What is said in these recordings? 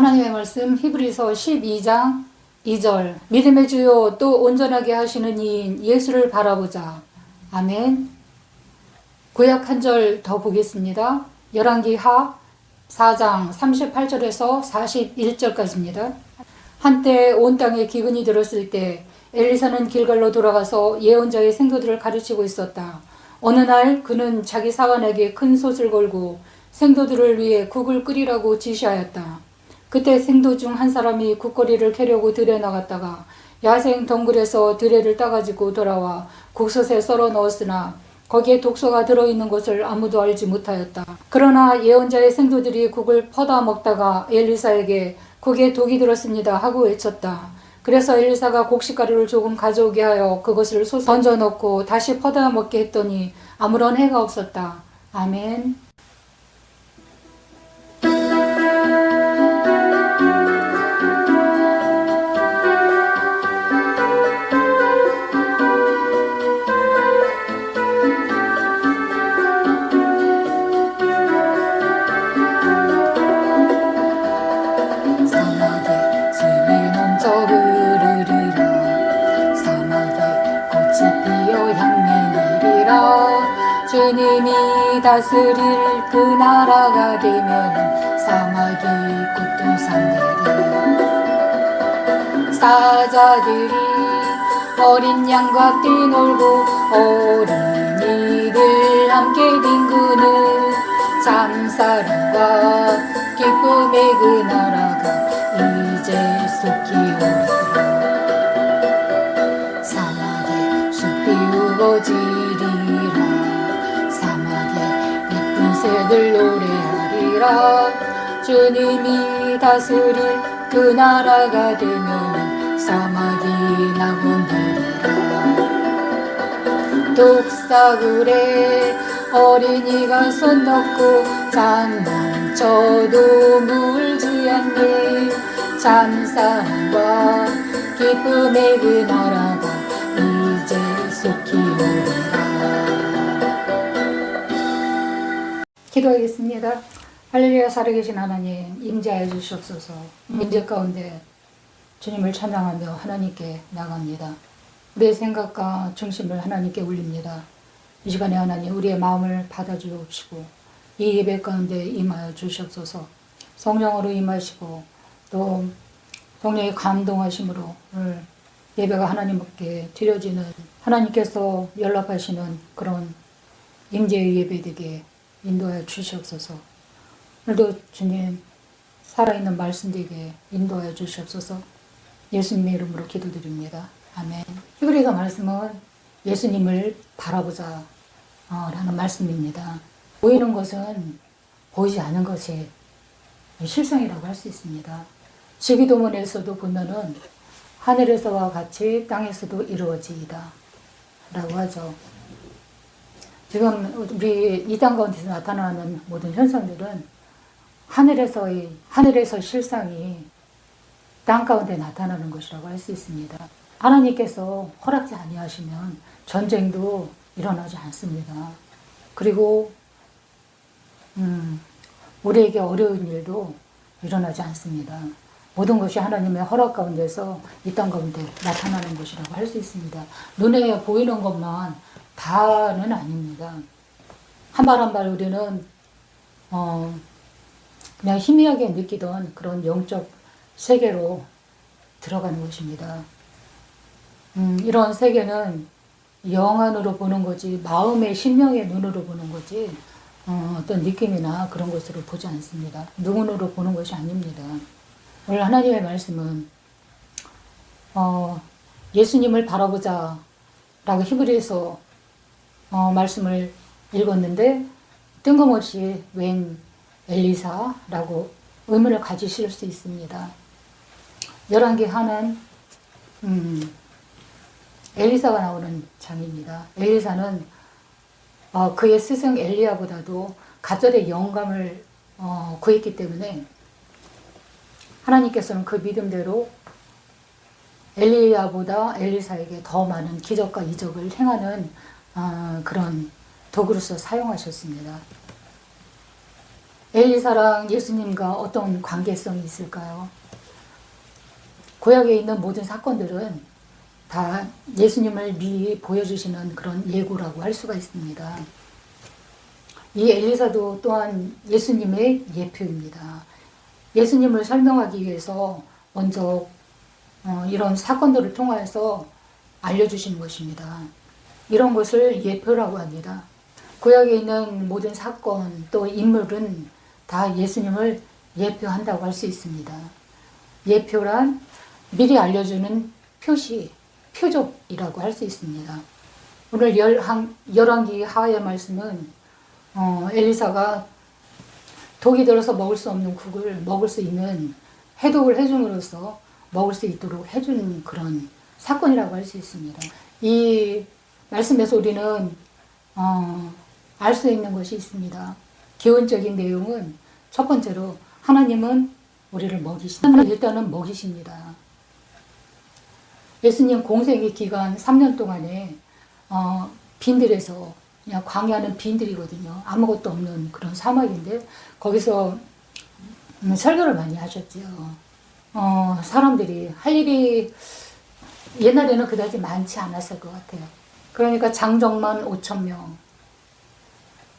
하나님의 말씀 히브리서 12장 2절 믿음의 주요 또 온전하게 하시는 이인 예수를 바라보자. 아멘. 구약 한 절 더 보겠습니다. 열왕기하 4장 38절에서 41절까지입니다. 한때 온 땅에 기근이 들었을 때 엘리사는 길갈로 돌아가서 예언자의 생도들을 가르치고 있었다. 어느 날 그는 자기 사관에게 큰 솥을 걸고 생도들을 위해 국을 끓이라고 지시하였다. 그때 생도 중 한 사람이 국거리를 캐려고 들에 나갔다가 야생 덩굴에서 들에를 따가지고 돌아와 국솥에 썰어 넣었으나 거기에 독소가 들어있는 것을 아무도 알지 못하였다. 그러나 예언자의 생도들이 국을 퍼다 먹다가 엘리사에게 국에 독이 들었습니다 하고 외쳤다. 그래서 엘리사가 곡식가루를 조금 가져오게 하여 그것을 솥에 던져 넣고 다시 퍼다 먹게 했더니 아무런 해가 없었다. 아멘. 주님이 다스릴 그 나라가 되면 사막이 굳든 산들이 사자들이 어린 양과 뛰놀고 어린이들 함께 뒹구는 잠사랑과 기쁨의 그 나라가 이제 속히 오리라. 사막에 숲이 우거지리라. 새들 노래하리라. 주님이 다스릴 그 나라가 되면 사막이 낙원되리라. 독사굴에 어린이가 손 넣고 장난쳐도 물지 않는 잠사랑과 기쁨의 그 나라가 이제 속히 오리라. 기도하겠습니다. 할렐루야. 살아계신 하나님, 임재하여 주시옵소서. 임재 가운데 주님을 찬양하며 하나님께 나갑니다. 우리의 생각과 중심을 하나님께 올립니다. 이 시간에 하나님 우리의 마음을 받아주옵시고 이 예배 가운데 임하여 주시옵소서. 성령으로 임하시고 또 성령의 감동하심으로 오늘 예배가 하나님께 드려지는 하나님께서 연락하시는 그런 임재의 예배 되게 인도하여 주시옵소서. 오늘도 주님 살아있는 말씀 되게 인도하여 주시옵소서. 예수님의 이름으로 기도드립니다. 아멘. 히브리서 말씀은 예수님을 바라보자 라는 말씀입니다. 보이는 것은 보이지 않은 것이 실상이라고 할 수 있습니다. 시기도문에서도 보면은 하늘에서와 같이 땅에서도 이루어지이다 라고 하죠. 지금 우리 이 땅 가운데서 나타나는 모든 현상들은 하늘에서 실상이 땅 가운데 나타나는 것이라고 할 수 있습니다. 하나님께서 허락지 아니하시면 전쟁도 일어나지 않습니다. 그리고 우리에게 어려운 일도 일어나지 않습니다. 모든 것이 하나님의 허락 가운데서 이 땅 가운데 나타나는 것이라고 할 수 있습니다. 눈에 보이는 것만 다는 아닙니다. 한 발 한 발 우리는 그냥 희미하게 느끼던 그런 영적 세계로 들어가는 것입니다. 이런 세계는 영안으로 보는 거지 마음의 심령의 눈으로 보는 거지 어떤 느낌이나 그런 것으로 보지 않습니다. 눈으로 보는 것이 아닙니다. 오늘 하나님의 말씀은 예수님을 바라보자 라고 히브리서 말씀을 읽었는데 뜬금없이 웬 엘리사라고 의문을 가지실 수 있습니다. 열왕기하는 엘리사가 나오는 장입니다. 엘리사는 그의 스승 엘리야보다도 갑절의 영감을 구했기 때문에 하나님께서는 그 믿음대로 엘리야보다 엘리사에게 더 많은 기적과 이적을 행하는 그런 도구로서 사용하셨습니다. 엘리사랑 예수님과 어떤 관계성이 있을까요? 구약에 있는 모든 사건들은 다 예수님을 미리 보여주시는 그런 예고라고 할 수가 있습니다. 이 엘리사도 또한 예수님의 예표입니다. 예수님을 설명하기 위해서 먼저 이런 사건들을 통해서 알려주신 것입니다. 이런 것을 예표라고 합니다. 구약에 있는 모든 사건 또 인물은 다 예수님을 예표한다고 할 수 있습니다. 예표란 미리 알려주는 표시, 표적이라고 할 수 있습니다. 오늘 열왕기 하의 말씀은 엘리사가 독이 들어서 먹을 수 없는 국을 먹을 수 있는 해독을 해줌으로써 먹을 수 있도록 해준 그런 사건이라고 할 수 있습니다. 이 말씀에서 우리는 알 수 있는 것이 있습니다. 기본적인 내용은 첫 번째로 하나님은 우리를 먹이십니다. 일단은 먹이십니다. 예수님 공생의 기간 3년 동안에 빈들에서 그냥 광야는 빈들이거든요. 아무것도 없는 그런 사막인데 거기서 설교를 많이 하셨죠. 사람들이 할 일이 옛날에는 그다지 많지 않았을 것 같아요. 그러니까 장정만 5,000명.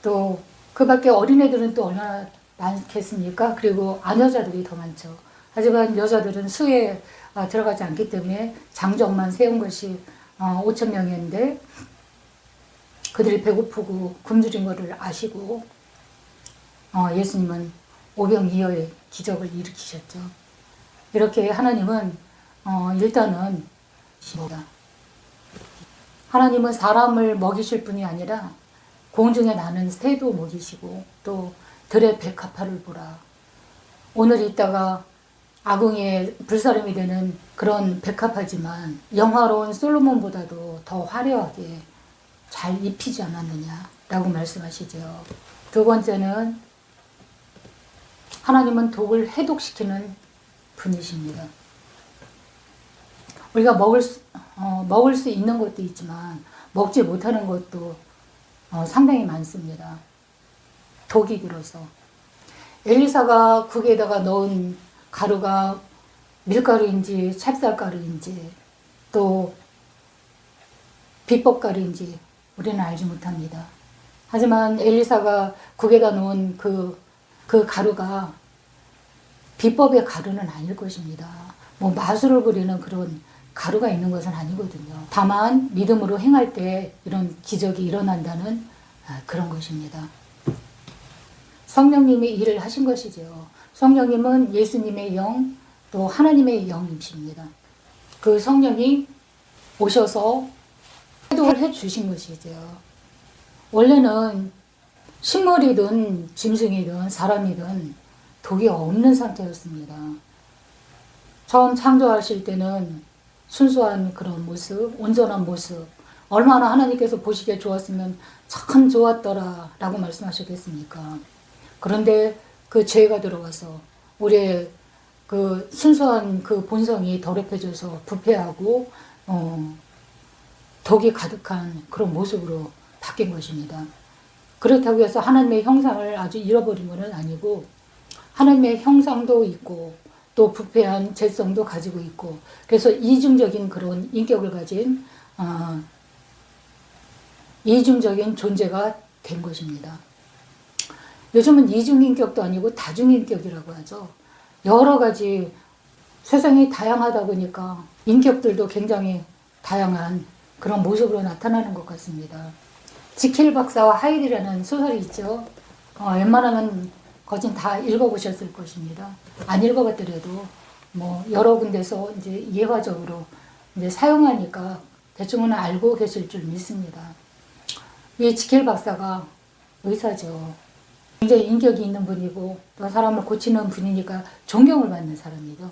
또 그 밖에 어린애들은 또 얼마나 많겠습니까? 그리고 아여자들이 더 많죠. 하지만 여자들은 수에 들어가지 않기 때문에 장정만 세운 것이 5,000명이었는데 그들이 배고프고 굶주린 것을 아시고 예수님은 오병이어의 기적을 일으키셨죠. 이렇게 하나님은 일단은 하나님은 사람을 먹이실 뿐이 아니라 공중에 나는 새도 먹이시고 또 들의 백합화를 보라. 오늘 있다가 아궁이에 불사름이 되는 그런 백합화지만 영화로운 솔로몬보다도 더 화려하게 잘 입히지 않았느냐라고 말씀하시죠. 두 번째는 하나님은 독을 해독시키는 분이십니다. 우리가 먹을 수 있는 것도 있지만 먹지 못하는 것도 상당히 많습니다. 독이 들어서. 엘리사가 국에다가 넣은 가루가 밀가루인지 찹쌀가루인지 또 비법가루인지 우리는 알지 못합니다. 하지만 엘리사가 국에다 놓은 그 가루가 비법의 가루는 아닐 것입니다. 뭐 마술을 부리는 그런 가루가 있는 것은 아니거든요. 다만 믿음으로 행할 때 이런 기적이 일어난다는 그런 것입니다. 성령님이 일을 하신 것이죠. 성령님은 예수님의 영, 또 하나님의 영이십니다. 그 성령이 오셔서 해독을 해주신 것이죠. 원래는 식물이든 짐승이든 사람이든 독이 없는 상태였습니다. 처음 창조하실 때는 순수한 그런 모습, 온전한 모습, 얼마나 하나님께서 보시기에 좋았으면 참 좋았더라 라고 말씀하셨겠습니까? 그런데 그 죄가 들어와서 우리의 그 순수한 그 본성이 더럽혀져서 부패하고 독이 가득한 그런 모습으로 바뀐 것입니다. 그렇다고 해서 하나님의 형상을 아주 잃어버린 것은 아니고 하나님의 형상도 있고 또 부패한 죄성도 가지고 있고 그래서 이중적인 그런 인격을 가진 이중적인 존재가 된 것입니다. 요즘은 이중인격도 아니고 다중인격이라고 하죠. 여러 가지 세상이 다양하다 보니까 인격들도 굉장히 다양한 그런 모습으로 나타나는 것 같습니다. 지킬 박사와 하이드라는 소설이 있죠. 웬만하면 거진 다 읽어보셨을 것입니다. 안 읽어봤더라도 뭐 여러 군데서 이제 예화적으로 이제 사용하니까 대충은 알고 계실 줄 믿습니다. 이 지킬 박사가 의사죠. 굉장히 인격이 있는 분이고 또 사람을 고치는 분이니까 존경을 받는 사람이죠.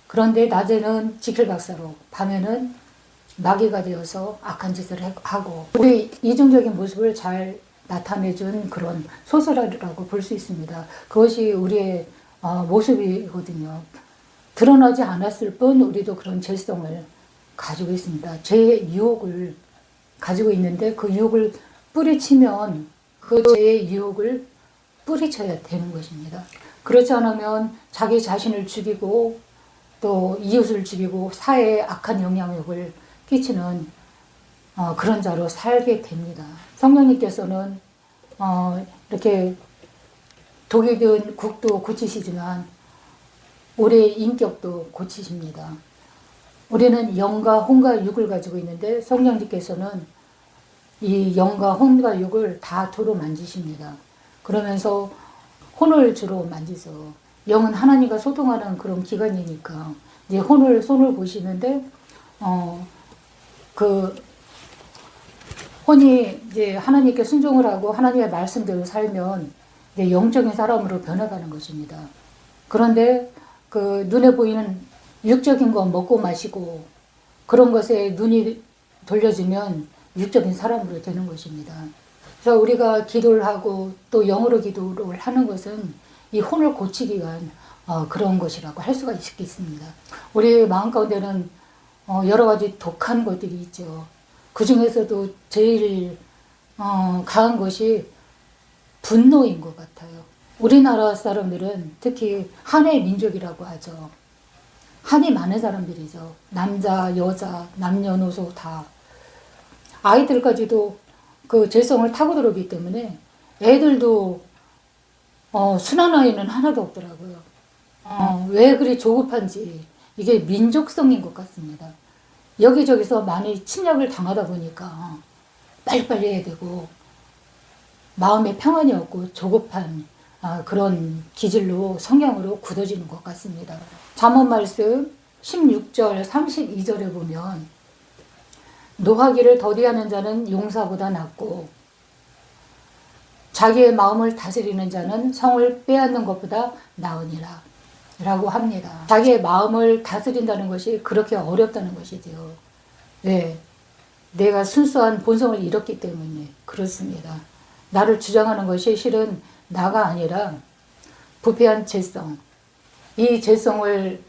그런데 낮에는 지킬 박사로, 밤에는 마귀가 되어서 악한 짓을 하고 우리 이중적인 모습을 잘 나타내준 그런 소설이라고 볼 수 있습니다. 그것이 우리의 모습이거든요. 드러나지 않았을 뿐 우리도 그런 죄성을 가지고 있습니다. 죄의 유혹을 가지고 있는데 그 유혹을 뿌리치면 그 죄의 유혹을 뿌리쳐야 되는 것입니다. 그렇지 않으면 자기 자신을 죽이고 또 이웃을 죽이고 사회에 악한 영향력을 끼치는 그런 자로 살게 됩니다. 성령님께서는 이렇게 독이 든 국도 고치시지만 우리의 인격도 고치십니다. 우리는 영과 혼과 육을 가지고 있는데 성령님께서는 이 영과 혼과 육을 다 도로 만지십니다. 그러면서 혼을 주로 만지죠. 영은 하나님과 소통하는 그런 기관이니까 이제 손을 보시는데 그 혼이 이제 하나님께 순종을 하고 하나님의 말씀대로 살면 이제 영적인 사람으로 변해가는 것입니다. 그런데 그 눈에 보이는 육적인 거 먹고 마시고 그런 것에 눈이 돌려지면 육적인 사람으로 되는 것입니다. 그래서 우리가 기도를 하고 또 영으로 기도를 하는 것은 이 혼을 고치기 위한 그런 것이라고 할 수가 있겠습니다. 우리 마음 가운데는 여러 가지 독한 것들이 있죠. 그 중에서도 제일 강한 것이 분노인 것 같아요. 우리나라 사람들은 특히 한의 민족이라고 하죠. 한이 많은 사람들이죠. 남자, 여자, 남녀노소 다. 아이들까지도 그 죄성을 타고들었기 때문에 애들도 순한 아이는 하나도 없더라고요. 왜 그리 조급한지 이게 민족성인 것 같습니다. 여기저기서 많이 침략을 당하다 보니까 빨리빨리 해야 되고 마음에 평안이 없고 조급한 그런 기질로 성향으로 굳어지는 것 같습니다. 잠언 말씀 16절 32절에 보면 노하기를 더디하는 자는 용사보다 낫고 자기의 마음을 다스리는 자는 성을 빼앗는 것보다 나으니라 라고 합니다. 자기의 마음을 다스린다는 것이 그렇게 어렵다는 것이지요. 왜? 내가 순수한 본성을 잃었기 때문에 그렇습니다. 나를 주장하는 것이 실은 나가 아니라 부패한 죄성. 이 죄성을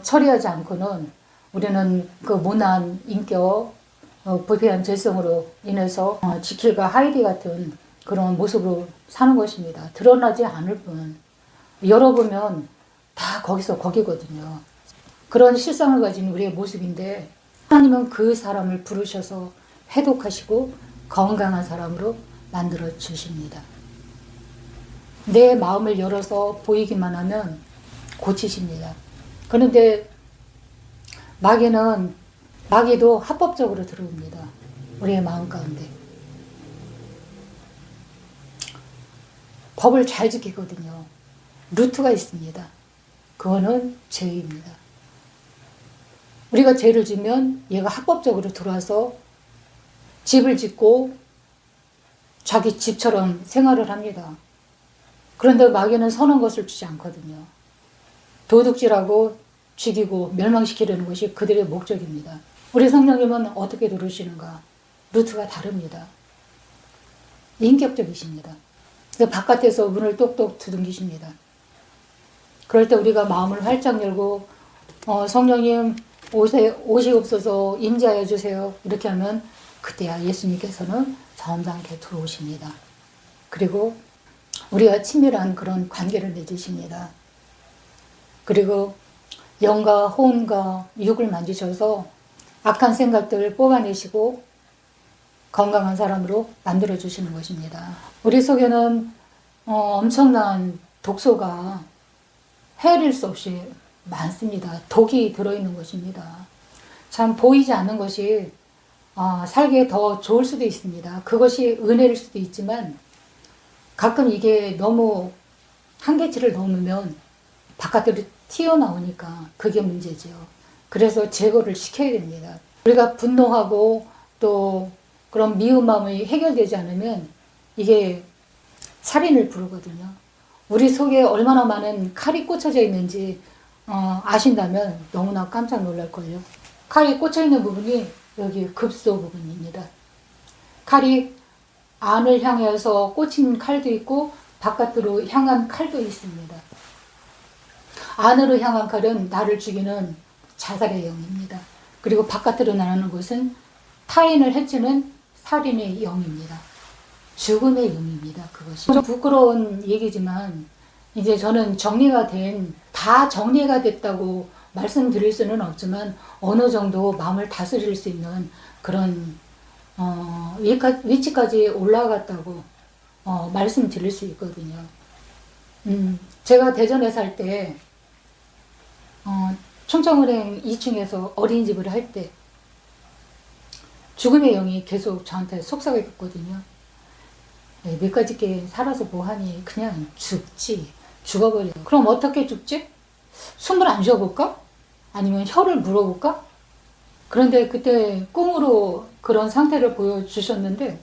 처리하지 않고는 우리는 그 모난 인격, 부패한 죄성으로 인해서 지킬과 하이디 같은 그런 모습으로 사는 것입니다. 드러나지 않을 뿐. 열어보면 다 거기거든요. 그런 실상을 가진 우리의 모습인데 하나님은 그 사람을 부르셔서 회복하시고 건강한 사람으로 만들어 주십니다. 내 마음을 열어서 보이기만 하면 고치십니다. 그런데 마귀도 합법적으로 들어옵니다. 우리의 마음 가운데. 법을 잘 지키거든요. 루트가 있습니다. 그거는 죄입니다. 우리가 죄를 지면 얘가 합법적으로 들어와서 집을 짓고 자기 집처럼 생활을 합니다. 그런데 마귀는 선한 것을 주지 않거든요. 도둑질하고 죽이고 멸망시키려는 것이 그들의 목적입니다. 우리 성령님은 어떻게 들어오시는가? 루트가 다릅니다. 인격적이십니다. 바깥에서 문을 똑똑 두둥기십니다. 그럴 때 우리가 마음을 활짝 열고 성령님 오시옵소서 임재하여 주세요. 이렇게 하면 그때야 예수님께서는 점잖게 들어오십니다. 그리고 우리와 친밀한 그런 관계를 맺으십니다. 그리고 영과 혼과 육을 만지셔서 악한 생각들을 뽑아내시고 건강한 사람으로 만들어주시는 것입니다. 우리 속에는 엄청난 독소가 헤아릴 수 없이 많습니다. 독이 들어있는 것입니다. 참 보이지 않는 것이 살기에 더 좋을 수도 있습니다. 그것이 은혜일 수도 있지만 가끔 이게 너무 한계치를 넘으면 바깥으로 튀어나오니까 그게 문제죠. 그래서 제거를 시켜야 됩니다. 우리가 분노하고 또 그런 미운 마음이 해결되지 않으면 이게 살인을 부르거든요. 우리 속에 얼마나 많은 칼이 꽂혀져 있는지 아신다면 너무나 깜짝 놀랄걸요. 칼이 꽂혀있는 부분이 여기 급소 부분입니다. 칼이 안을 향해서 꽂힌 칼도 있고 바깥으로 향한 칼도 있습니다. 안으로 향한 칼은 나를 죽이는 자살의 영입니다. 그리고 바깥으로 나가는 것은 타인을 해치는 살인의 영입니다. 죽음의 의미입니다. 그것이. 좀 부끄러운 얘기지만 이제 저는 다 정리가 됐다고 말씀드릴 수는 없지만 어느 정도 마음을 다스릴 수 있는 그런 위치까지 올라갔다고 말씀드릴 수 있거든요. 제가 대전에 살 때 충청은행 2층에서 어린이집을 할 때 죽음의 영이 계속 저한테 속삭였거든요. 몇 가지 게 살아서 뭐하니, 그냥 죽지, 죽어버려. 그럼 어떻게 죽지? 숨을 안 쉬어볼까? 아니면 혀를 물어볼까? 그런데 그때 꿈으로 그런 상태를 보여주셨는데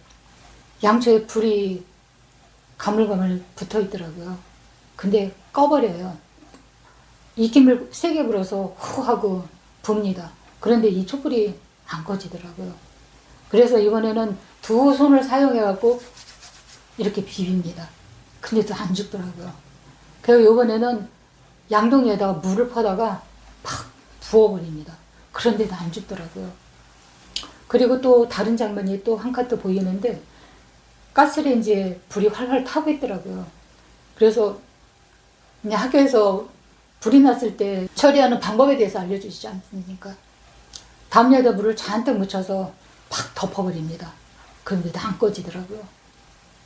양초에 불이 가물가물 붙어 있더라고요. 근데 꺼버려요. 입김을 세게 불어서 후 하고 붑니다. 그런데 이 촛불이 안 꺼지더라고요. 그래서 이번에는 두 손을 사용해갖고 이렇게 비빕니다. 근데도 안 죽더라고요. 그래서 이번에는 양동이에다가 물을 퍼다가 팍 부어버립니다. 그런데도 안 죽더라고요. 그리고 또 다른 장면이 또 한 칸 더 보이는데 가스레인지에 불이 활활 타고 있더라고요. 그래서 그냥 학교에서 불이 났을 때 처리하는 방법에 대해서 알려주시지 않습니까? 담요에다 물을 잔뜩 묻혀서 팍 덮어버립니다. 그런데도 안 꺼지더라고요.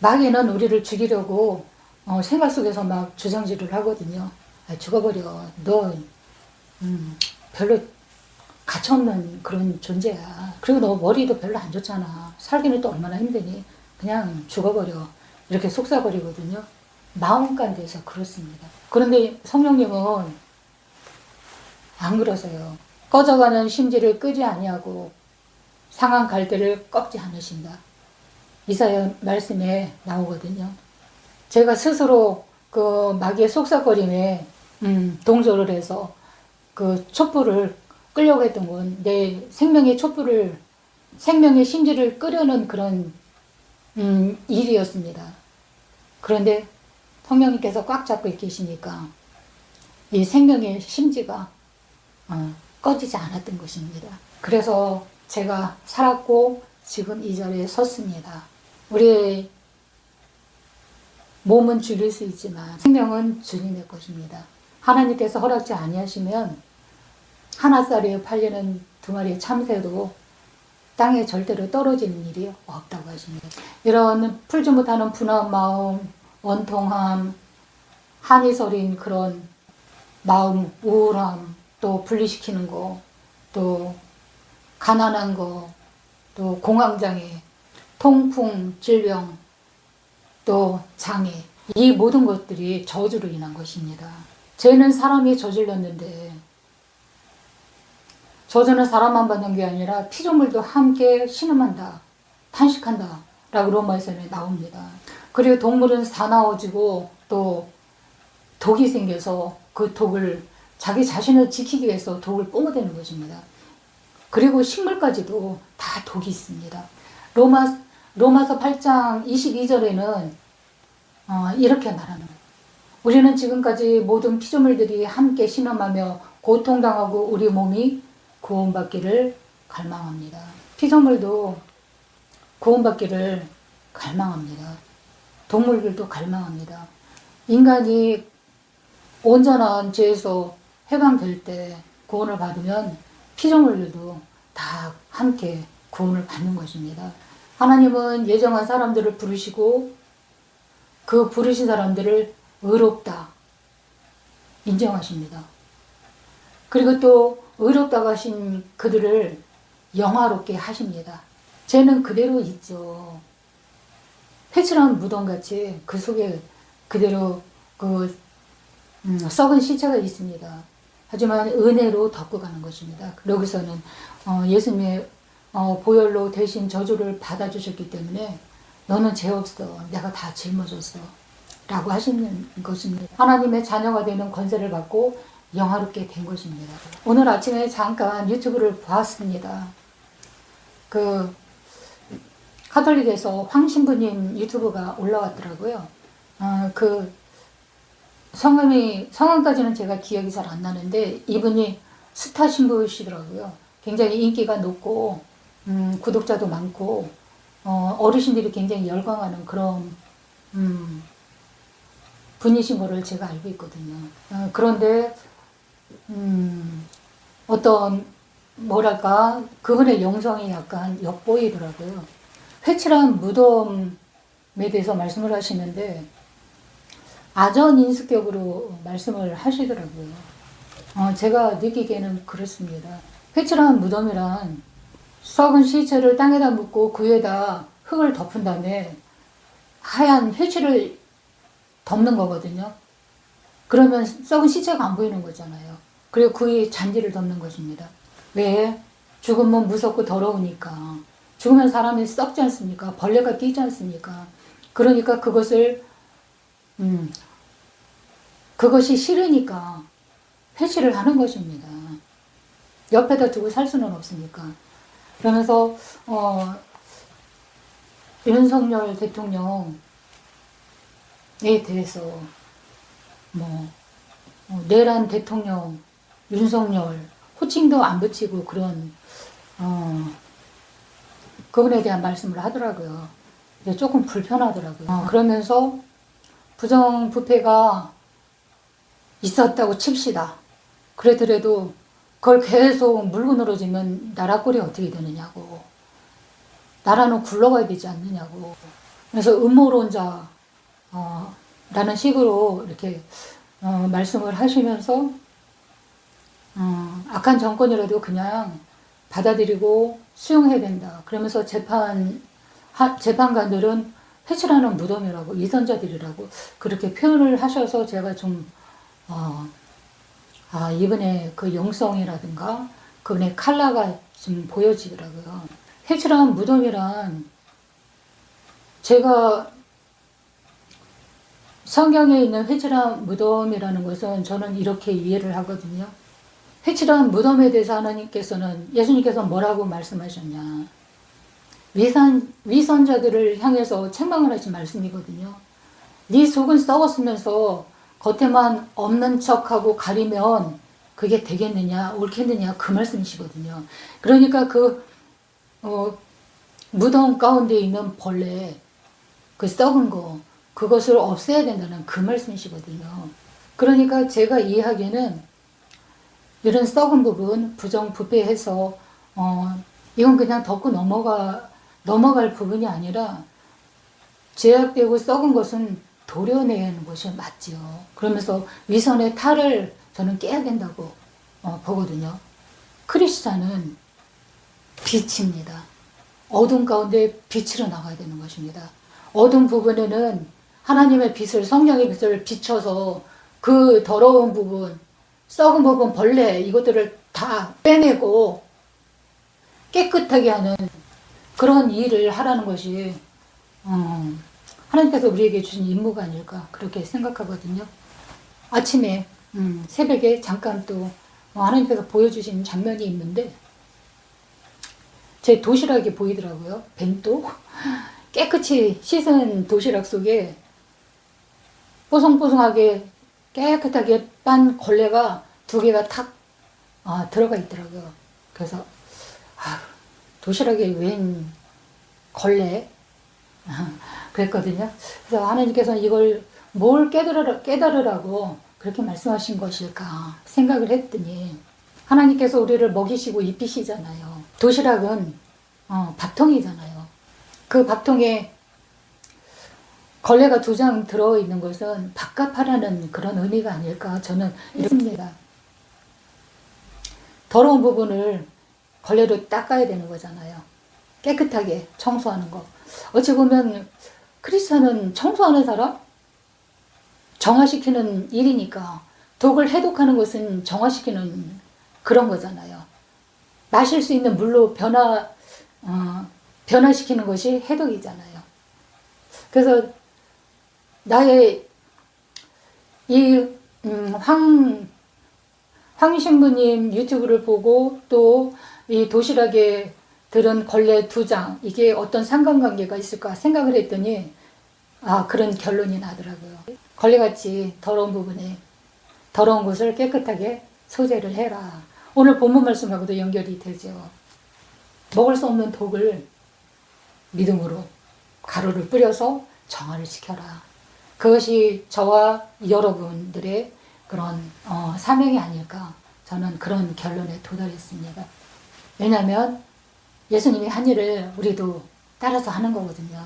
마귀는 우리를 죽이려고 생각 속에서 막 주장질을 하거든요. 죽어버려. 너 별로 가차없는 그런 존재야. 그리고 너 머리도 별로 안 좋잖아. 살기는 또 얼마나 힘드니. 그냥 죽어버려. 이렇게 속삭거리거든요. 마음간대에서 그렇습니다. 그런데 성령님은 안 그러세요. 꺼져가는 심지를 끄지 아니하고 상한 갈대를 꺾지 않으신다. 이사야 말씀에 나오거든요. 제가 스스로 그 마귀의 속삭거림에 동조를 해서 그 촛불을 끄려고 했던 건 내 생명의 촛불을, 생명의 심지를 끄려는 그런 일이었습니다. 그런데 성령님께서 꽉 잡고 계시니까 이 생명의 심지가 꺼지지 않았던 것입니다. 그래서 제가 살았고 지금 이 자리에 섰습니다. 우리의 몸은 죽일 수 있지만 생명은 주님의 것입니다. 하나님께서 허락지 아니하시면 하나짜리에 팔리는 두 마리의 참새도 땅에 절대로 떨어지는 일이 없다고 하십니다. 이런 풀지 못하는 분한 마음, 원통함, 한이 서린 그런 마음, 우울함, 또 분리시키는 거, 또 가난한 거, 또 공황장애, 통풍, 질병, 또 장애, 이 모든 것들이 저주로 인한 것입니다. 죄는 사람이 저질렀는데 저주는 사람만 받는 게 아니라 피조물도 함께 신음한다, 탄식한다 라고 로마서에 나옵니다. 그리고 동물은 사나워지고 또 독이 생겨서 그 독을 자기 자신을 지키기 위해서 독을 뿜어대는 것입니다. 그리고 식물까지도 다 독이 있습니다. 로마서 8장 22절에는 이렇게 말하는 거예요. 우리는 지금까지 모든 피조물들이 함께 신음하며 고통당하고 우리 몸이 구원받기를 갈망합니다. 피조물도 구원받기를 갈망합니다. 동물들도 갈망합니다. 인간이 온전한 죄에서 해방될 때 구원을 받으면 피조물들도 다 함께 구원을 받는 것입니다. 하나님은 예정한 사람들을 부르시고 그 부르신 사람들을 의롭다 인정하십니다. 그리고 또 의롭다고 하신 그들을 영화롭게 하십니다. 죄는 그대로 있죠. 회칠한 무덤같이 그 속에 그대로 그 썩은 시체가 있습니다. 하지만 은혜로 덮고 가는 것입니다. 여기서는 예수님의 보혈로 대신 저주를 받아주셨기 때문에 너는 죄 없어. 내가 다 짊어졌어. 라고 하시는 것입니다. 하나님의 자녀가 되는 권세를 받고 영화롭게 된 것입니다. 오늘 아침에 잠깐 유튜브를 보았습니다. 그 카톨릭에서 황신부님 유튜브가 올라왔더라고요. 그 성함까지는 제가 기억이 잘 안 나는데 이분이 스타 신부시더라고요. 굉장히 인기가 높고 구독자도 많고 어르신들이 굉장히 열광하는 그런 분이신 거를 제가 알고 있거든요. 그런데 어떤 뭐랄까 그분의 영성이 약간 엿보이더라고요. 회칠한 무덤에 대해서 말씀을 하시는데 아전인수격으로 말씀을 하시더라고요. 제가 느끼기에는 그렇습니다. 회칠한 무덤이란 썩은 시체를 땅에다 묻고 그 위에다 흙을 덮은 다음에 하얀 회칠을 덮는 거거든요. 그러면 썩은 시체가 안 보이는 거잖아요. 그리고 그 위에 잔디를 덮는 것입니다. 왜? 죽으면 무섭고 더러우니까. 죽으면 사람이 썩지 않습니까? 벌레가 끼지 않습니까? 그러니까 그것이 싫으니까 회칠을 하는 것입니다. 옆에다 두고 살 수는 없으니까. 그러면서 윤석열 대통령에 대해서 내란 대통령 윤석열 호칭도 안 붙이고 그런 그분에 대한 말씀을 하더라고요. 조금 불편하더라고요. 그러면서 부정부패가 있었다고 칩시다. 그러더라도 그걸 계속 물고 늘어지면 나라 꼴이 어떻게 되느냐고. 나라는 굴러가야 되지 않느냐고. 그래서 음모론자 라는 식으로 이렇게 말씀을 하시면서 악한 정권이라도 그냥 받아들이고 수용해야 된다. 그러면서 재판관들은 회칠하는 무덤이라고 위선자들이라고 그렇게 표현을 하셔서 제가 좀 이번에 그 영성이라든가 그분의 칼라가 좀 보여지더라고요. 회칠한 무덤이란 제가 성경에 있는 회칠한 무덤이라는 것은 저는 이렇게 이해를 하거든요. 회칠한 무덤에 대해서 하나님께서는 예수님께서 뭐라고 말씀하셨냐. 위선자들을 향해서 책망을 하신 말씀이거든요. 네 속은 썩었으면서 겉에만 없는 척하고 가리면 그게 되겠느냐 옳겠느냐 그 말씀이시거든요. 그러니까 무덤 가운데 있는 벌레 그 썩은 거 그것을 없애야 된다는 그 말씀이시거든요. 그러니까 제가 이해하기에는 이런 썩은 부분 부정부패해서 이건 그냥 덮고 넘어갈 부분이 아니라 제약되고 썩은 것은 도려내는 것이 맞죠. 그러면서 위선의 탈을 저는 깨야 된다고 보거든요. 크리스찬은 빛입니다. 어둠 가운데 빛으로 나가야 되는 것입니다. 어두운 부분에는 하나님의 빛을 성령의 빛을 비춰서 그 더러운 부분 썩은 부분 벌레 이것들을 다 빼내고 깨끗하게 하는 그런 일을 하라는 것이 하나님께서 우리에게 주신 임무가 아닐까 그렇게 생각하거든요. 아침에 새벽에 잠깐 또 하나님께서 보여주신 장면이 있는데 제 도시락이 보이더라고요. 벤또 깨끗이 씻은 도시락 속에 뽀송뽀송하게 깨끗하게 빤 걸레가 2개가 탁 들어가 있더라고요. 그래서 도시락에 웬 걸레 그랬거든요. 그래서 하나님께서는 이걸 뭘 깨달으라고 그렇게 말씀하신 것일까 생각을 했더니 하나님께서 우리를 먹이시고 입히시잖아요. 도시락은 밥통이잖아요. 그 밥통에 걸레가 2장 들어있는 것은 밥값하라는 그런 의미가 아닐까 저는 이렇습니다. 더러운 부분을 걸레로 닦아야 되는 거잖아요. 깨끗하게 청소하는 거. 어찌 보면 크리스천은 청소하는 사람? 정화시키는 일이니까 독을 해독하는 것은 정화시키는 그런 거잖아요. 마실 수 있는 물로 변화시키는 것이 해독이잖아요. 그래서 나의 황 신부님 유튜브를 보고 또 이 도시락에 들은 걸레 2장 이게 어떤 상관관계가 있을까 생각을 했더니 그런 결론이 나더라고요. 걸레같이 더러운 부분에 더러운 곳을 깨끗하게 소재를 해라. 오늘 본문 말씀하고도 연결이 되죠. 먹을 수 없는 독을 믿음으로 가루를 뿌려서 정화를 시켜라. 그것이 저와 여러분들의 그런 사명이 아닐까, 저는 그런 결론에 도달했습니다. 왜냐하면 예수님이 한 일을 우리도 따라서 하는 거거든요.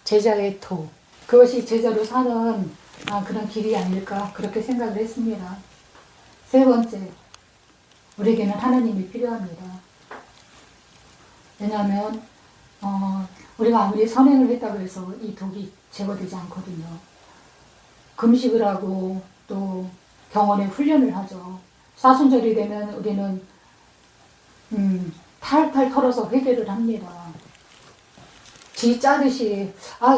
제자의 도, 그것이 제자로 사는 그런 길이 아닐까, 그렇게 생각을 했습니다. 세 번째, 우리에게는 하나님이 필요합니다. 왜냐하면 우리가 아무리 선행을 했다고 해서 이 독이 제거되지 않거든요. 금식을 하고 또 병원에 훈련을 하죠. 사순절이 되면 우리는 탈탈 털어서 회개를 합니다. 쥐 짜듯이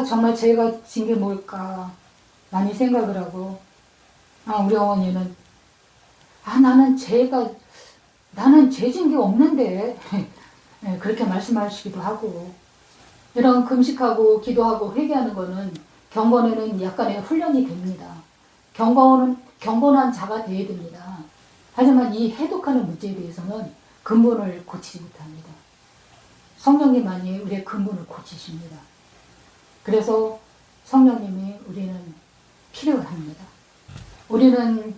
정말 제가 진 게 뭘까 많이 생각을 하고, 우리 어머니는 나는 죄 진 게 없는데 네, 그렇게 말씀하시기도 하고, 이런 금식하고 기도하고 회개하는 거는 경건에는 약간의 훈련이 됩니다. 경건한 자가 되어야 됩니다. 하지만 이 해독하는 문제에 대해서는 근본을 고치지 못합니다. 성령님만이 우리의 근본을 고치십니다. 그래서 성령님이 우리는 필요합니다. 우리는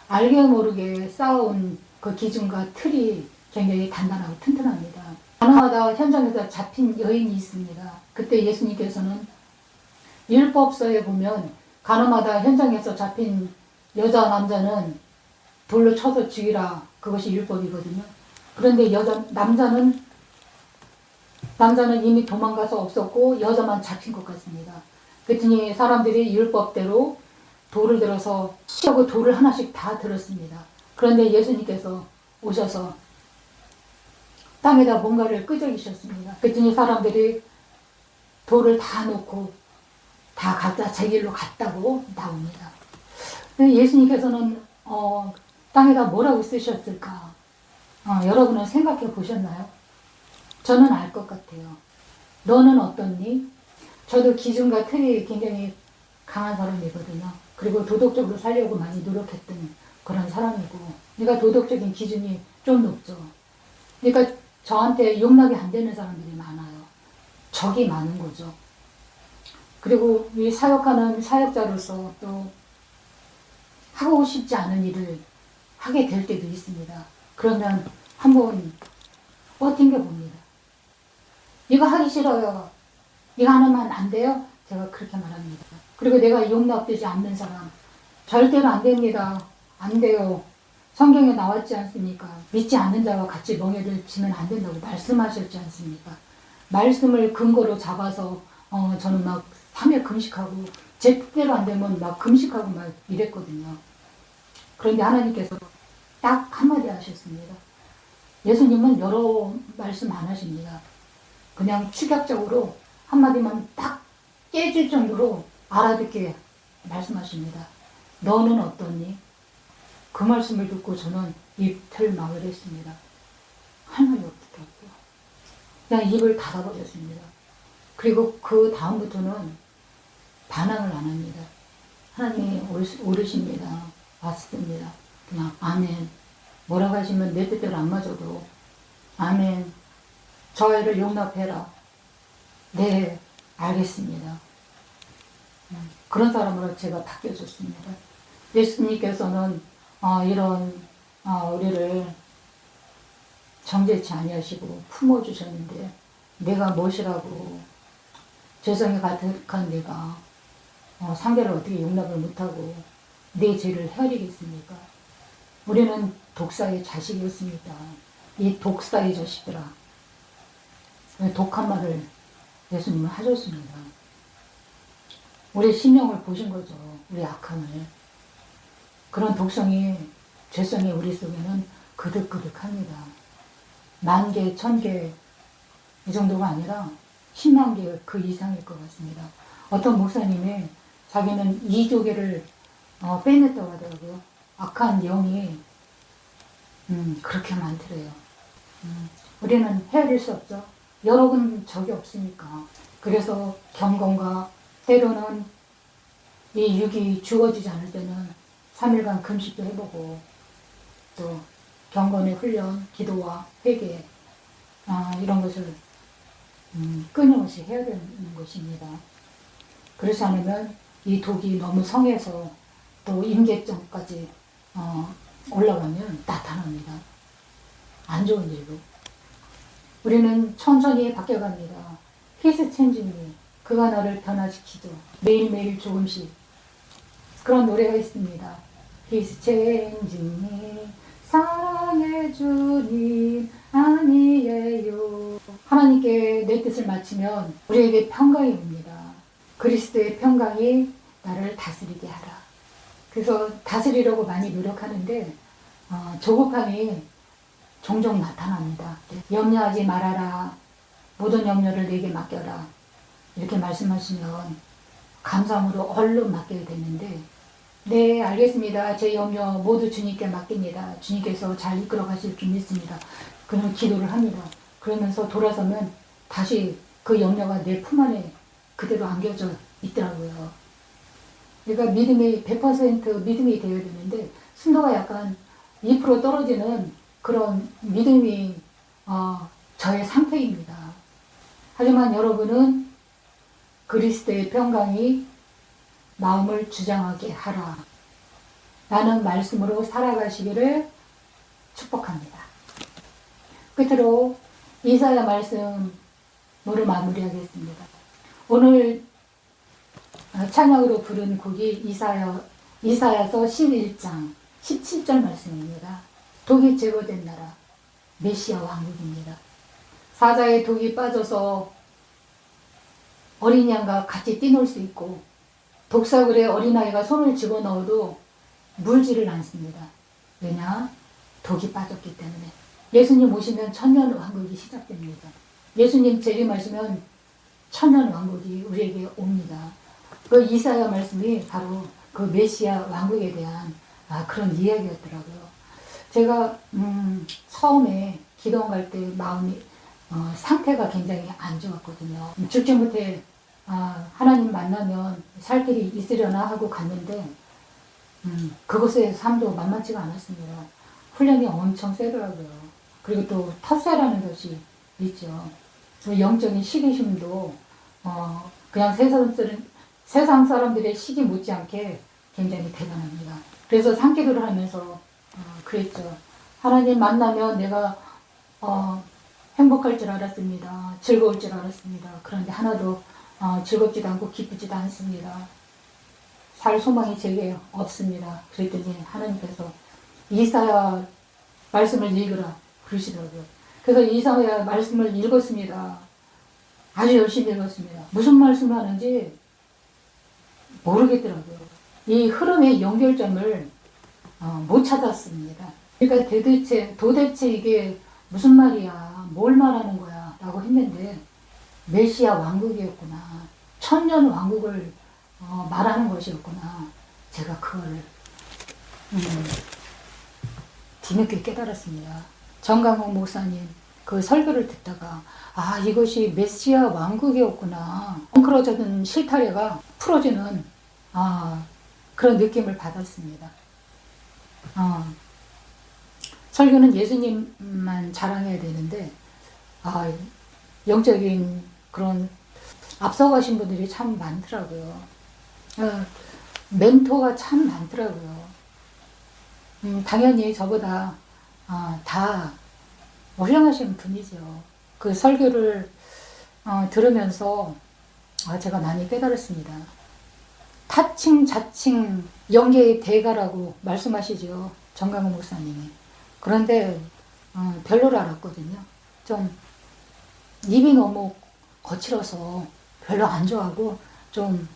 알게 모르게 쌓아온 그 기준과 틀이 굉장히 단단하고 튼튼합니다. 가나마다 현장에서 잡힌 여인이 있습니다. 그때 예수님께서는 율법서에 보면 가나마다 현장에서 잡힌 여자 남자는 돌로 쳐서 죽이라, 그것이 율법이거든요. 그런데 남자는 이미 도망가서 없었고 여자만 잡힌 것 같습니다. 그랬더니 사람들이 율법대로 돌을 들어서 치고 돌을 하나씩 다 들었습니다. 그런데 예수님께서 오셔서 땅에다 뭔가를 끄적이셨습니다. 그랬더니 사람들이 돌을 다 놓고 다 각자 제 길로 갔다고 나옵니다. 예수님께서는 땅에다 뭐라고 쓰셨을까? 여러분은 생각해 보셨나요? 저는 알 것 같아요. 너는 어떻니? 저도 기준과 틀이 굉장히 강한 사람이거든요. 그리고 도덕적으로 살려고 많이 노력했던 그런 사람이고, 내가 도덕적인 기준이 좀 높죠. 그러니까 저한테 용납이 안 되는 사람들이 많아요. 적이 많은 거죠. 그리고 이 사역하는 사역자로서 또 하고 싶지 않은 일을 하게 될 때도 있습니다. 그러면 한번 버틴겨 봅니다. 이거 하기 싫어요. 이거 하면 안 돼요? 제가 그렇게 말합니다. 그리고 내가 용납되지 않는 사람, 절대로 안 됩니다. 안 돼요. 성경에 나왔지 않습니까? 믿지 않는 자와 같이 멍에를 치면 안 된다고 말씀하셨지 않습니까? 말씀을 근거로 잡아서 저는 막 3일 금식하고 제 뜻대로 안 되면 막 금식하고 막 이랬거든요. 그런데 하나님께서 딱 한마디 하셨습니다. 예수님은 여러 말씀 안 하십니다. 그냥 축약적으로 한마디만 딱 깨질 정도로 알아듣게 말씀하십니다. 너는 어떠니? 그 말씀을 듣고 저는 입을 막을 했습니다. 할 말이 없더라고요. 그냥 입을 닫아버렸습니다. 그리고 그 다음부터는 반항을 안 합니다. 하나님이 오르십니다. 왔습니다. 그냥 아멘. 뭐라고 하시면 내 뜻대로 안 맞아도 아멘. 저 아이를 용납해라. 네, 알겠습니다. 그런 사람으로 제가 바뀌어졌습니다. 예수님께서는 이런 우리를 정죄치 아니하시고 품어주셨는데, 내가 무엇이라고 죄성이 가득한 내가 상대를 어떻게 용납을 못하고 내 죄를 헤아리겠습니까? 우리는 독사의 자식이었습니다. 이 독사의 자식들아, 독한 말을 예수님은 하셨습니다. 우리 심령을 보신 거죠. 우리 악함을. 그런 독성이, 죄성이 우리 속에는 그득그득합니다. 10,000개, 1,000개 이 정도가 아니라 10만 개 그 이상일 것 같습니다. 어떤 목사님이 자기는 2조개를 빼냈다고 하더라고요. 악한 영이 그렇게 많더래요. 우리는 헤아릴 수 없죠. 여러분 적이 없으니까. 그래서 경건과 때로는 이 육이 죽어지지 않을 때는 3일간 금식도 해보고, 또 경건의 훈련, 기도와 회개 이런 것을 끊임없이 해야 되는 것입니다. 그렇지 않으면 이 독이 너무 성해서 또 임계점까지 올라가면 나타납니다. 안 좋은 일로. 우리는 천천히 바뀌어갑니다. He's changing me. 그가 나를 변화시키죠. 매일매일 조금씩. 그런 노래가 있습니다. He's changing me. 사랑의 주님 아니에요. 하나님께 내 뜻을 맞추면 우리에게 평강이 옵니다. 그리스도의 평강이 나를 다스리게 하라. 그래서 다스리려고 많이 노력하는데 조급함이 종종 나타납니다. 염려하지 말아라. 모든 염려를 내게 맡겨라. 이렇게 말씀하시면 감사함으로 얼른 맡겨야 되는데 네, 알겠습니다. 제 염려 모두 주님께 맡깁니다. 주님께서 잘 이끌어 가실 줄 믿습니다. 그는 기도를 합니다. 그러면서 돌아서면 다시 그 염려가 내 품 안에 그대로 안겨져 있더라고요. 그러니까 믿음이 100% 믿음이 되어야 되는데 순도가 약간 2% 떨어지는 그런 믿음이 저의 상태입니다. 하지만 여러분은 그리스도의 평강이 마음을 주장하게 하라. 라는 말씀으로 살아가시기를 축복합니다. 끝으로 이사야 말씀으로 마무리하겠습니다. 오늘 찬양으로 부른 곡이 이사야서 11장 17절 말씀입니다. 독이 제거된 나라 메시아 왕국입니다. 사자의 독이 빠져서 어린 양과 같이 뛰놀 수 있고 독사굴에 어린아이가 손을 집어넣어도 물지를 않습니다. 왜냐? 독이 빠졌기 때문에. 예수님 오시면 천년 왕국이 시작됩니다. 예수님 재림하시면 천년 왕국이 우리에게 옵니다. 그 이사야 말씀이 바로 그 메시아 왕국에 대한 그런 이야기였더라고요. 제가 처음에 기도원 갈 때 마음이 상태가 굉장히 안 좋았거든요. 죽지 못해 하나님 만나면 살 길이 있으려나 하고 갔는데 그곳의 삶도 만만치가 않았습니다. 훈련이 엄청 세더라고요. 그리고 또 텃세라는 것이 있죠. 영적인 시기심도 그냥 세상 사람들의 시기 못지않게 굉장히 대단합니다. 그래서 산기도를 하면서 그랬죠. 하나님 만나면 내가 행복할 줄 알았습니다. 즐거울 줄 알았습니다. 그런데 하나도 즐겁지도 않고 기쁘지도 않습니다. 살 소망이 제게 없습니다. 그랬더니 하나님께서 이사야 말씀을 읽으라 그러시더라고요. 그래서 이사야 말씀을 읽었습니다. 아주 열심히 읽었습니다. 무슨 말씀을 하는지 모르겠더라고요. 이 흐름의 연결점을 못 찾았습니다. 그러니까 도대체 이게 무슨 말이야? 뭘 말하는 거야? 라고 했는데 메시아 왕국이었구나. 천년 왕국을 말하는 것이었구나. 제가 그걸 뒤늦게 깨달았습니다. 정강호 목사님 그 설교를 듣다가 이것이 메시아 왕국이었구나. 엉클어졌던 실타래가 풀어지는 그런 느낌을 받았습니다. 설교는 예수님만 자랑해야 되는데 영적인 그런 앞서가신 분들이 참 많더라고요. 멘토가 참 많더라고요. 당연히 저보다 다 훌륭하신 분이죠. 그 설교를 들으면서 제가 많이 깨달았습니다. 타칭, 자칭, 영계의 대가라고 말씀하시죠. 정강호 목사님이. 그런데 별로를 알았거든요. 좀 입이 너무 거칠어서 별로 안 좋아하고 좀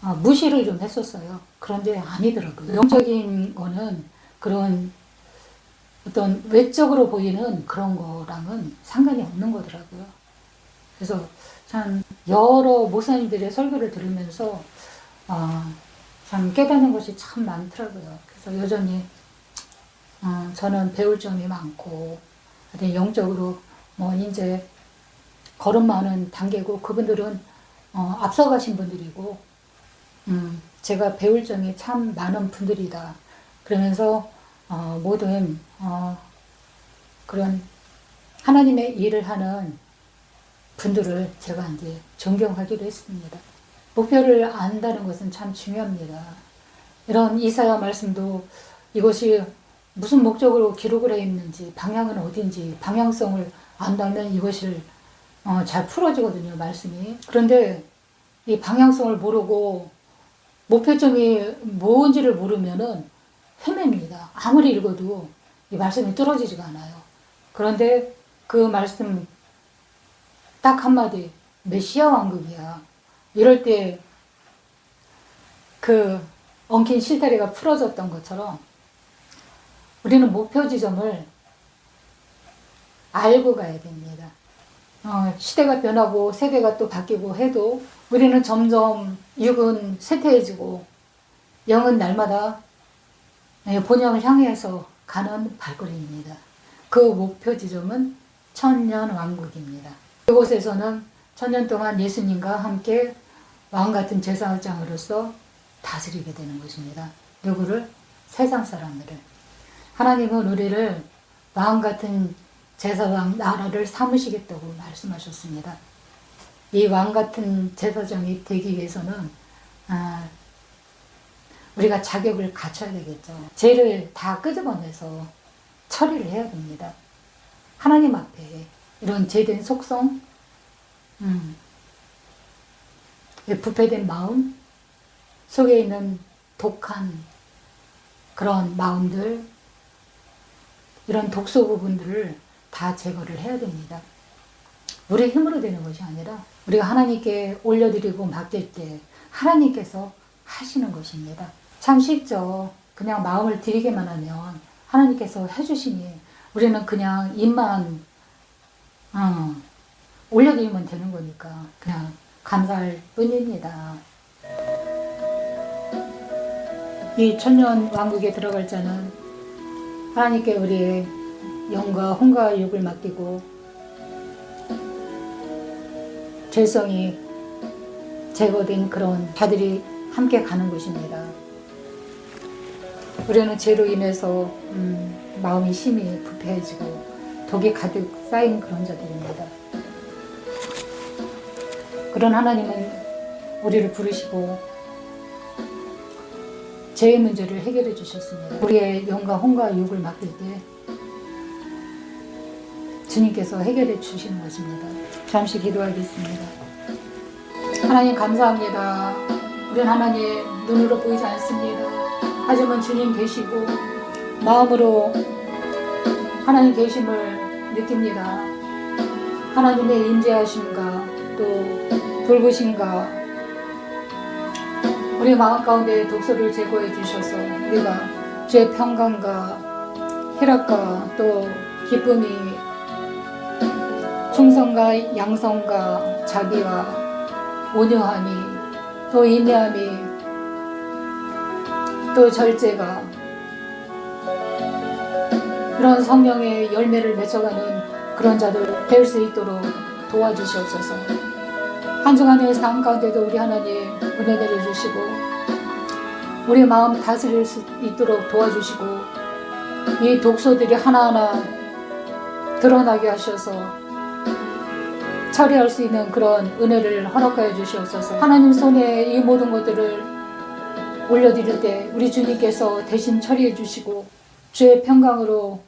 무시를 좀 했었어요. 그런데 아니더라고요. 영적인 거는 그런 어떤 외적으로 보이는 그런 거랑은 상관이 없는 거더라고요. 그래서 참 여러 목사님들의 설교를 들으면서 참 깨닫는 것이 참 많더라고요. 그래서 여전히 저는 배울 점이 많고 영적으로 이제 걸음 많은 단계고 그분들은 앞서가신 분들이고 제가 배울 점이 참 많은 분들이다. 그러면서 모든 그런 하나님의 일을 하는 분들을 제가 이제 존경하기로 했습니다. 목표를 안다는 것은 참 중요합니다. 이런 이사야 말씀도 이것이 무슨 목적으로 기록을 해 있는지, 방향은 어딘지, 방향성을 안다면 이것을 잘 풀어지거든요, 말씀이. 그런데 이 방향성을 모르고 목표점이 뭔지를 모르면은 헤맵니다. 아무리 읽어도 이 말씀이 떨어지지가 않아요. 그런데 그 말씀 딱 한마디, 메시아 왕국이야. 이럴 때 그 엉킨 실타래가 풀어졌던 것처럼 우리는 목표 지점을 알고 가야 됩니다. 시대가 변하고 세대가 또 바뀌고 해도 우리는 점점 육은 쇠퇴해지고 영은 날마다 본영을 향해서 가는 발걸음입니다. 그 목표 지점은 천년 왕국입니다. 그곳에서는 천년 동안 예수님과 함께 왕같은 제사장으로서 다스리게 되는 것입니다. 누구를? 세상 사람들을. 하나님은 우리를 왕같은 제사장 나라를 삼으시겠다고 말씀하셨습니다. 이 왕같은 제사장이 되기 위해서는 우리가 자격을 갖춰야 되겠죠. 죄를 다 끄집어내서 처리를 해야 됩니다. 하나님 앞에 이런 죄된 속성, 부패된 마음, 속에 있는 독한 그런 마음들, 이런 독소 부분들을 다 제거를 해야 됩니다. 우리의 힘으로 되는 것이 아니라 우리가 하나님께 올려드리고 맡길 때 하나님께서 하시는 것입니다. 참 쉽죠. 그냥 마음을 드리기만 하면 하나님께서 해주시니 우리는 그냥 입만 올려드리면 되는 거니까 그냥 감사할 뿐입니다. 이 천년 왕국에 들어갈 자는 하나님께 우리의 영과 혼과 육을 맡기고 죄성이 제거된 그런 자들이 함께 가는 곳입니다. 우리는 죄로 인해서 마음이 심히 부패해지고 독이 가득 쌓인 그런 자들입니다. 그런 하나님은 우리를 부르시고 죄의 문제를 해결해 주셨습니다. 우리의 영과 혼과 육을 맡길 때 주님께서 해결해 주시는 것입니다. 잠시 기도하겠습니다. 하나님 감사합니다. 우리는 하나님 눈으로 보이지 않습니다. 하지만 주님 계시고 마음으로 하나님 계심을 느낍니다. 하나님의 인재하심과 또 돌보심과 우리 마음 가운데 독소를 제거해 주셔서 우리가 죄의 평강과 희락과 또 기쁨이 충성과 양성과 자비와 온유함이 또 인내함이 또 절제가 그런 성령의 열매를 맺어가는 그런 자들 될 수 있도록 도와주시옵소서. 한 주간의 삶 가운데도 우리 하나님 은혜 내려주시고 우리 마음 다스릴 수 있도록 도와주시고 이 독소들이 하나하나 드러나게 하셔서 처리할 수 있는 그런 은혜를 허락하여 주시옵소서. 하나님 손에 이 모든 것들을 올려드릴 때 우리 주님께서 대신 처리해 주시고 주의 평강으로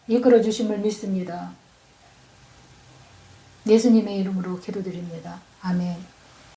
이끌어 주심을 믿습니다. 예수님의 이름으로 기도드립니다. 아멘.